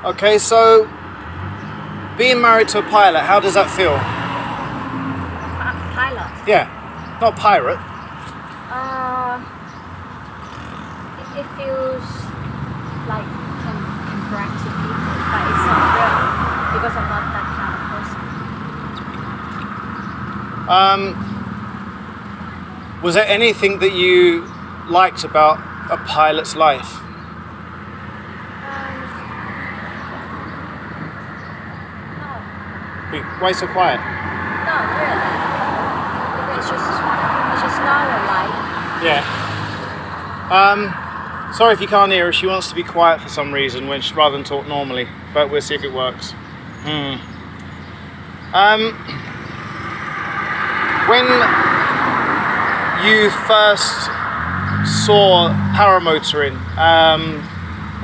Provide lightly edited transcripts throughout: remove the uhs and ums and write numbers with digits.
Okay, so being married to a pilot, how does that feel? Pilot. Yeah, not pirate. It feels like can brag to people, but it's not real because I'm not that kind of person. Was there anything that you liked about a pilot's life? No, Why so quiet? not really. It's just normal life. Yeah. Sorry if you can't hear her. She wants to be quiet for some reason rather than talk normally, but we'll see if it works. When you first saw paramotoring,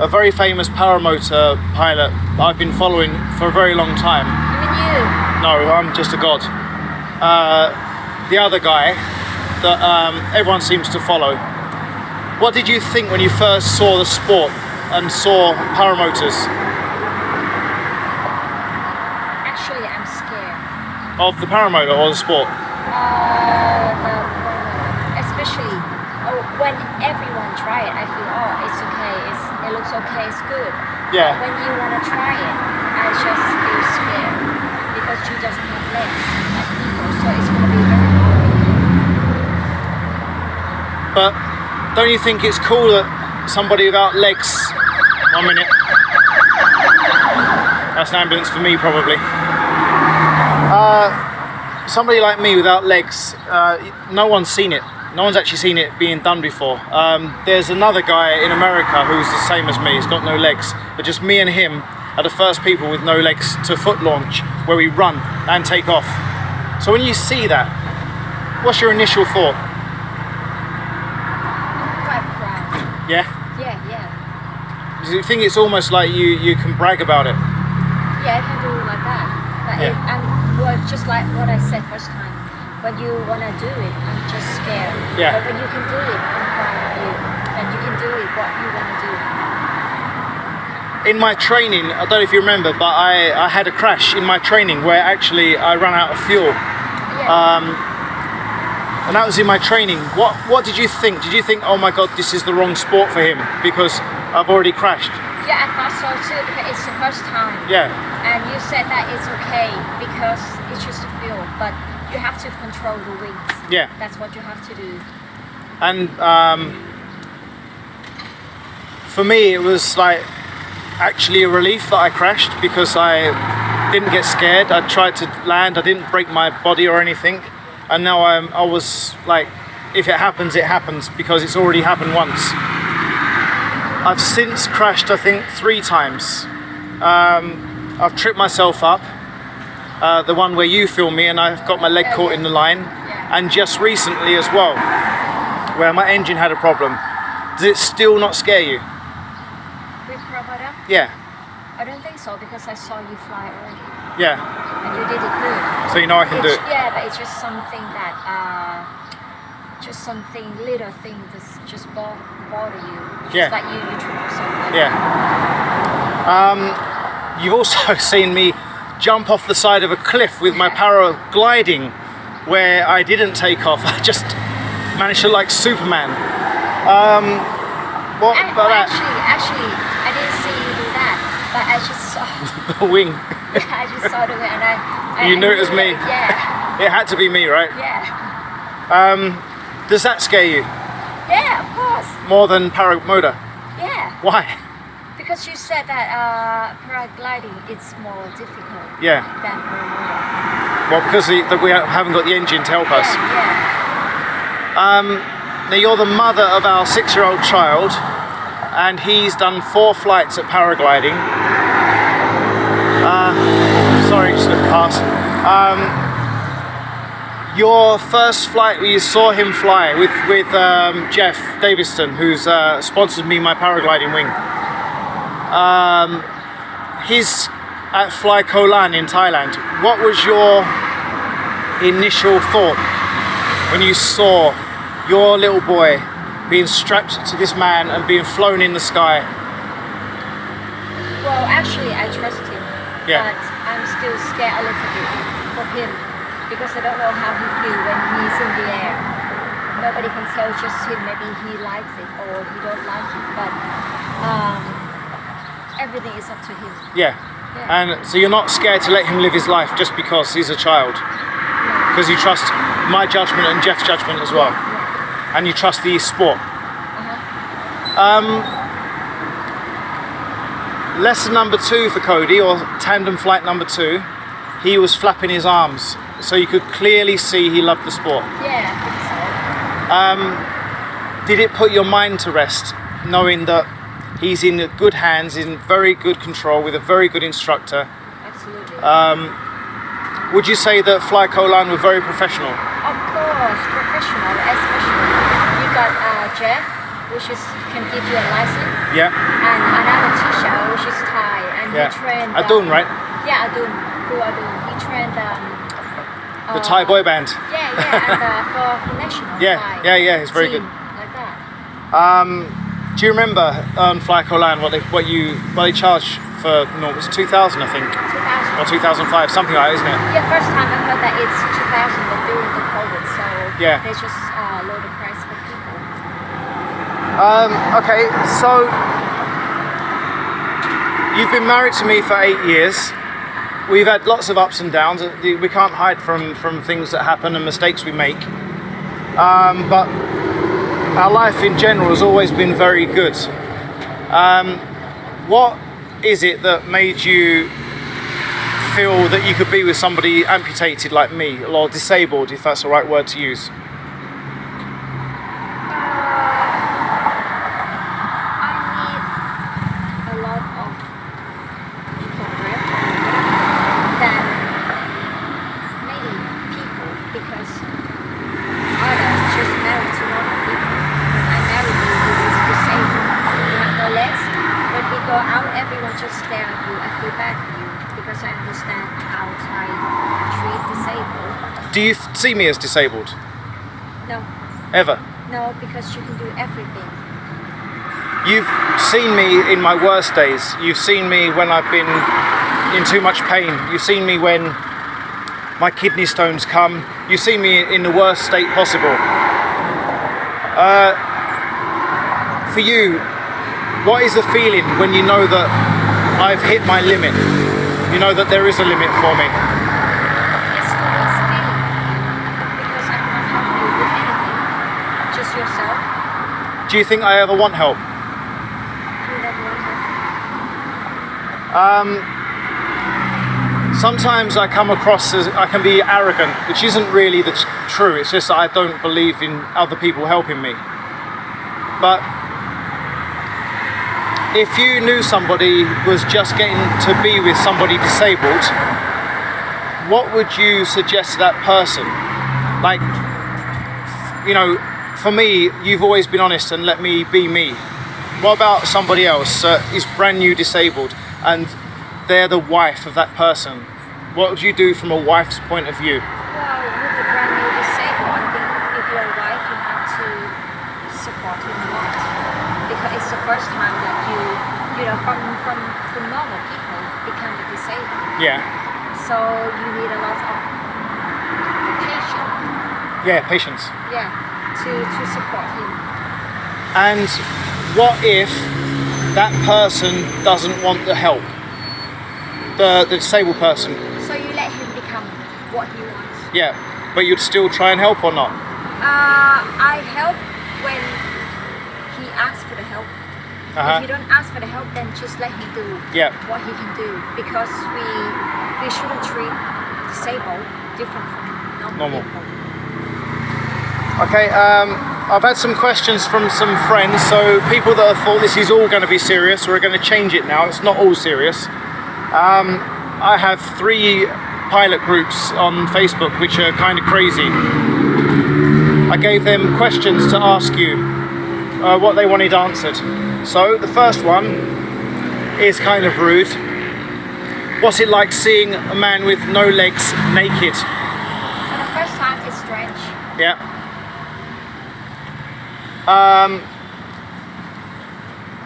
a very famous paramotor pilot I've been following for a very long time. Even you. No, I'm just a god. The other guy that everyone seems to follow. What did you think when you first saw the sport and saw paramotors? Actually, I'm scared. Of the paramotor or the sport? Especially when everyone try it, I feel it's okay, it looks okay, it's good. Yeah. But when you want to try it, I just feel scared because you doesn't have legs like people, so it's gonna be very hard. But don't you think it's cool that somebody without legs... 1 minute. That's an ambulance for me, probably. Somebody like me without legs, no one's seen it. No one's actually seen it being done before. There's another guy in America who's the same as me. He's got no legs. But just me and him are the first people with no legs to foot launch, where we run and take off. So when you see that, what's your initial thought? Quite proud. Yeah? Yeah. Do you think it's almost like you can brag about it? Yeah, I can do it like that. But just like what I said first time, when you want to do it, I'm just scared. Yeah. But when you can do it, I'm proud of you. And you can do it what you want to do. In my training, I don't know if you remember, but I had a crash in my training where actually I ran out of fuel. Yeah. And that was in my training. What did you think? Did you think, oh my God, this is the wrong sport for him because I've already crashed? Yeah, I thought so too because it's the first time. Yeah. And you said that it's okay because it's just a feel, but you have to control the wings. Yeah. That's what you have to do. And for me, it was like actually a relief that I crashed because I didn't get scared. I tried to land. I didn't break my body or anything. And now I was like, if it happens, it happens because it's already happened once. I've since crashed, I think, 3 times. I've tripped myself up. The one where you filmed me and I've got my leg caught in the line. Yeah. And just recently as well, where my engine had a problem. Does it still not scare you? With paramotor? Yeah. I don't think so because I saw you fly already. Yeah. And you did it good. So you know I can do it? Yeah, but it's just something that, little thing that's just bother you. Yeah. Just like you trip yourself. Yeah. You've also seen me jump off the side of a cliff with my paragliding where I didn't take off. I just managed to like Superman. What about that? Actually, I didn't see you do that, but I just saw. The wing. I just saw the way, and I You knew it was me? Yeah. It had to be me, right? Yeah. Does that scare you? Yeah, of course. More than paramotor? Yeah. Why? Because you said that paragliding is more difficult. Yeah. Than paramotor. Well, because we haven't got the engine to help us. Yeah. Now you're the mother of our 6-year-old child, and he's done 4 flights at paragliding. Sorry, just looked past. Your first flight where you saw him fly with Jeff Daviston, who's sponsored me my paragliding wing. He's at Fly Koh Lan in Thailand. What was your initial thought when you saw your little boy being strapped to this man and being flown in the sky? Well, actually, I trust him, Yeah. but I'm still scared a little bit for him because I don't know how he feels when he's in the air. Nobody can tell, just him. Maybe he likes it or he don't like it, but everything is up to him. Yeah. Yeah. And so you're not scared to let him live his life just because he's a child, No. because you trust my judgment and Jeff's judgment as well, Yeah. and you trust the sport. Uh-huh. Lesson number 2 for Cody, or tandem flight number 2, he was flapping his arms, so you could clearly see he loved the sport. Yeah, I think so. Did it put your mind to rest, knowing that he's in good hands, in very good control, with a very good instructor? Absolutely. Would you say that Fly Colan were very professional? Of course, professional, especially. You got Jeff, which is can give you a license, Yeah. and another teacher, which is Thai, and Yeah. he trained. Adun, right? Yeah, Adun. Who Adun? He trained. The Thai boy band. Yeah, and for national. Yeah, Thai yeah, he's very team, good. Like that. Do you remember on Fly Colan what they charged for? No, it was 2000, I think, 2000. or 2005, something like that, isn't it? Yeah, first time I heard that it's 2000, but during the COVID, so Yeah. they just lower the price for people. Okay, so you've been married to me for 8 years. We've had lots of ups and downs. We can't hide from things that happen and mistakes we make. But our life in general has always been very good. What is it that made you feel that you could be with somebody amputated like me, or disabled, if that's the right word to use? I need a lot of progress than maybe people, because others just married to normal people. When I married you, who is disabled, you have no legs. When we go out, everyone just stare at you. I feel bad for you because I understand how I treat disabled. Do you see me as disabled? No, Ever? no, because you can do everything. You've seen me in my worst days. You've seen me when I've been in too much pain. You've seen me when my kidney stones come. You've seen me in the worst state possible. For you, what is the feeling when you know that I've hit my limit? You know that there is a limit for me. It's always feeling, because I cannot help you with anything, just yourself. Do you think I ever want help? You never want help. Sometimes I come across as I can be arrogant, which isn't really the true. It's just that I don't believe in other people helping me. But if you knew somebody was just getting to be with somebody disabled, what would you suggest to that person? Like, you know, for me, you've always been honest and let me be me. What about somebody else is brand new disabled and they're the wife of that person? What would you do from a wife's point of view? Well, with the brand new disabled, I think if you're a wife, you have to support him a lot, because it's the first time that you know, from normal people become a disabled. Yeah. So you need a lot of patience. Yeah, patience. Yeah, to support him. And what if that person doesn't want the help? The disabled person. So you let him become what he wants. Yeah, but you'd still try and help or not? I help when he asks for the help. Uh-huh. If you don't ask for the help, then just let him do Yeah. what he can do, because we shouldn't treat disabled different from normal people. Okay, I've had some questions from some friends, so people that have thought this is all going to be serious, we're going to change it now. It's not all serious. I have 3 pilot groups on Facebook which are kind of crazy. I gave them questions to ask you, what they wanted answered. So the first one is kind of rude. What's it like seeing a man with no legs naked? For the first time, it's strange. Yeah.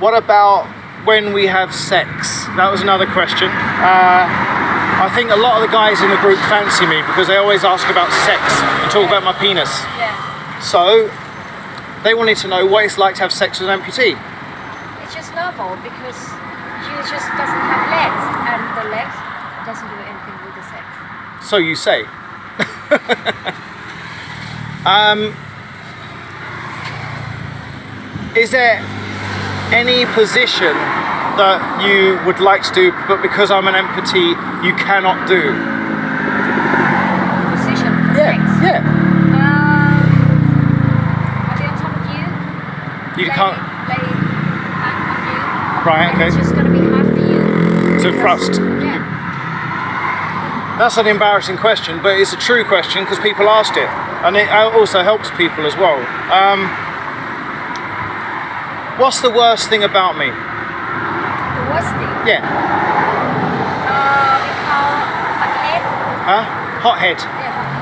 What about when we have sex? that was another question. I think a lot of the guys in the group fancy me because they always ask about sex and talk about my penis. Yeah. So they wanted to know what it's like to have sex with an amputee. It's just normal because you just doesn't have legs, and the legs doesn't do anything with the sex. So you say. Is there any position that you would like to do, but because I'm an amputee, you cannot do? Position for sex? Yeah. I'll be on top of you. You can't. Lay back on you. Right, And okay. it's just going to be hard for you. To thrust. Yeah. That's an embarrassing question, but it's a true question because people asked it, and it also helps people as well. What's the worst thing about me? The worst thing? Yeah. We call a head. Huh? Hot head. Yeah, hot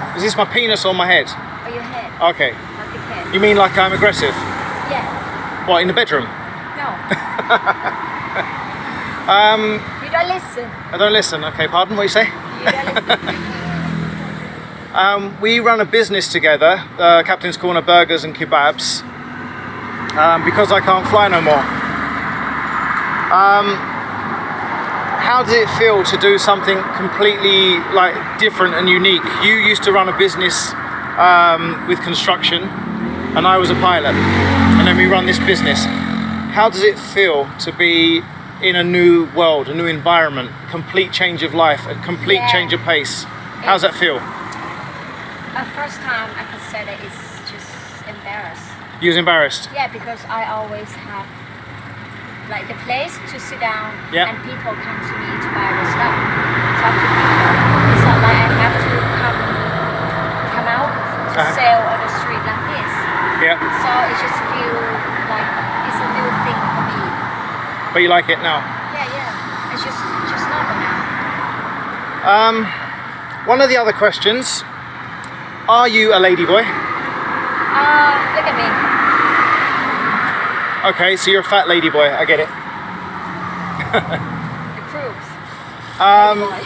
head. Is this my penis or my head? Or your head. Okay. Not the head. You mean like I'm aggressive? Yeah. What, in the bedroom? No. You don't listen. I don't listen. Okay, pardon, what you say? You don't listen. We run a business together, Captain's Corner Burgers and Kebabs, because I can't fly no more. How does it feel to do something completely like different and unique? You used to run a business with construction, and I was a pilot, and then we run this business. How does it feel to be in a new world, a new environment, complete change of life, a complete change of pace? How's that feel? First time I could say that it's just embarrassed. You was embarrassed? Yeah, because I always have like the place to sit down, and people come to me to buy the stuff, talk to people. It's not like I have to come out to sell on the street like this. Yeah. So it just feels like it's a new thing for me. But you like it now? Yeah. It's just normal now. One of the other questions, are you a ladyboy? Look at me. Okay, so you're a fat ladyboy, I get it. It proves. Ladyboy.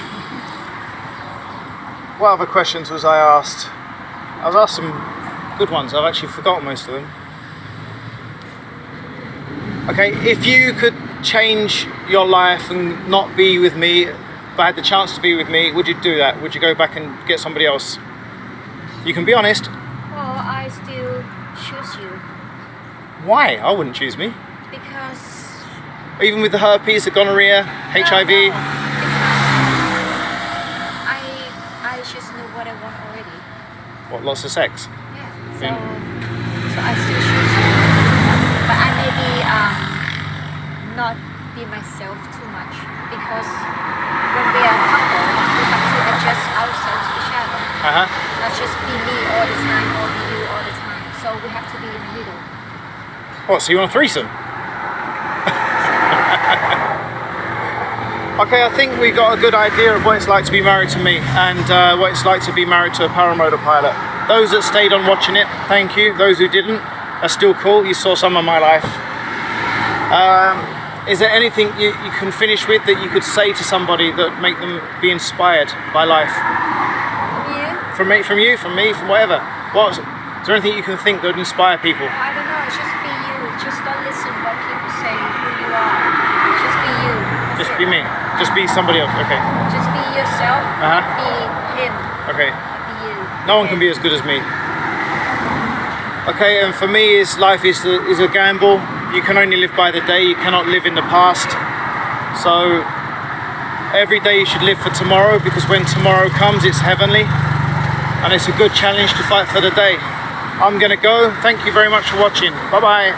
What other questions was I asked? I was asked some good ones, I've actually forgotten most of them. Okay, if you could change your life and not be with me, but had the chance to be with me, would you do that? Would you go back and get somebody else? You can be honest. Well, I still choose you. Why? I wouldn't choose me. Because... Even with the herpes, the gonorrhea, HIV? No, I just know what I want already. What, lots of sex? Yeah. So I still choose you. But I maybe not be myself too much, because when we are a couple, we have to adjust ourselves to each other. Not just be me all the time or be you all the time. So we have to be in the middle. What, so you want a threesome? Okay, I think we got a good idea of what it's like to be married to me, and what it's like to be married to a paramotor pilot. Those that stayed on watching it, thank you. Those who didn't, that's still cool. You saw some of my life. Is there anything you can finish with that you could say to somebody that would make them be inspired by life? From you? From you, from me, from whatever. Is there anything you can think that would inspire people? I don't know, just be you. Just don't listen to what people say, who you are. Just be you. Just be me. Just be somebody else, okay. Just be yourself, be him. Okay. Be you. No one can be as good as me. Okay, and for me, life is a gamble. You can only live by the day, you cannot live in the past. So every day you should live for tomorrow, because when tomorrow comes, it's heavenly. And it's a good challenge to fight for the day. I'm gonna go. Thank you very much for watching. Bye-bye.